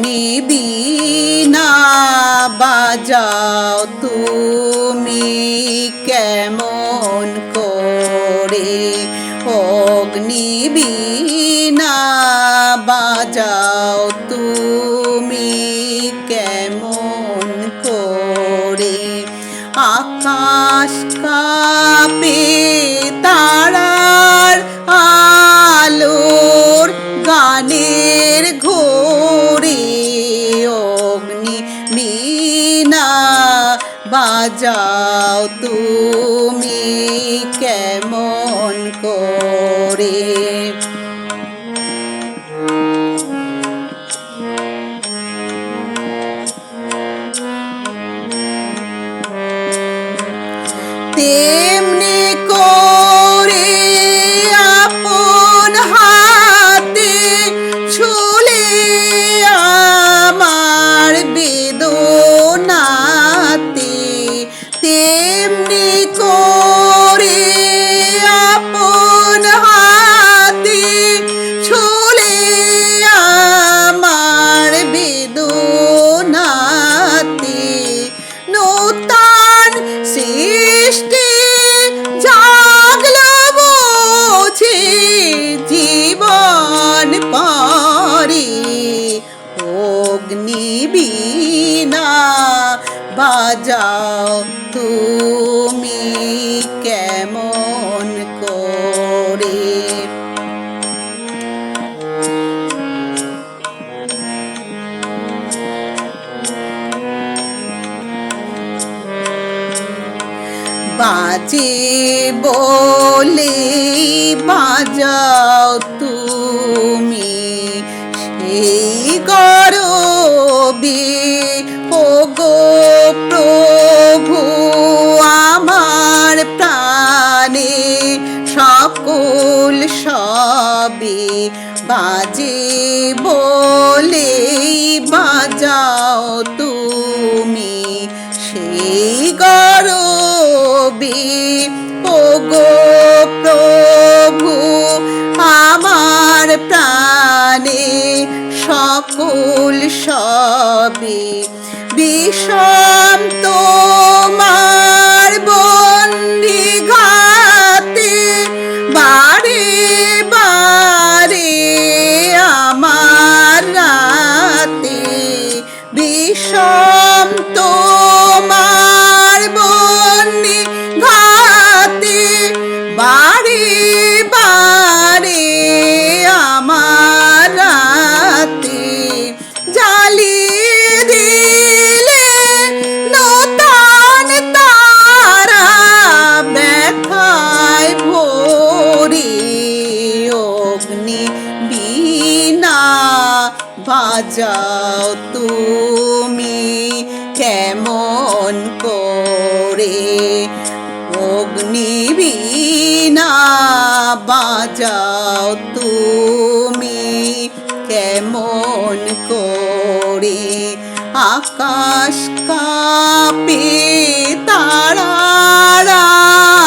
অগ্নিবীণা বাজাও তুমি কেমন করে, অগ্নিবীণা বাজাও তুমি কেমন করে। আকাশ কাঁপে তারার আলোর গানের ঘোরে, অগ্নিবীণা বাজাও তুমি কেমন করে। তেমনি করে আপন হাতে ছুলে আমার বেদনাতে, তেমনি করে আপন হাতে ছুলে আমার বেদনাতে। নূতন সৃষ্টি জাগলো বুঝি জীবন পরে, অগ্নিবীণা বাজাও তুমি কেমন করে। বাজে বলে বাজাও তুমি সেই গরবে, ওগো প্রভু আমার প্রাণে সকল সবে। বাজে বলে বাজাও তুমি সেই গরবে, ওগো প্রভু আমার প্রাণে সকল সবে। বিষম তোমার বন্দি ঘাতে বারে বারে আমার রাতে, বিষম তোমার বন্দি ঘাতে বারে বারে আমার রাতে। জ্বালিয়ে দিলে নূতন তারা ব্যথায় ভরে, অগ্নিবীণা বাজাও তুমি কেমন করে, অগ্নিবীণা বাজাও তুমি কেমন করে। আকাশ কাঁপে তারার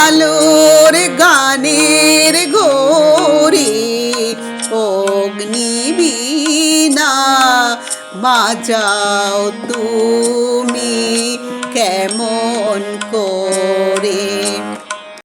আলোর গানের ঘোরে, অগ্নিবীণা বাজাও তুমি কেমন করে।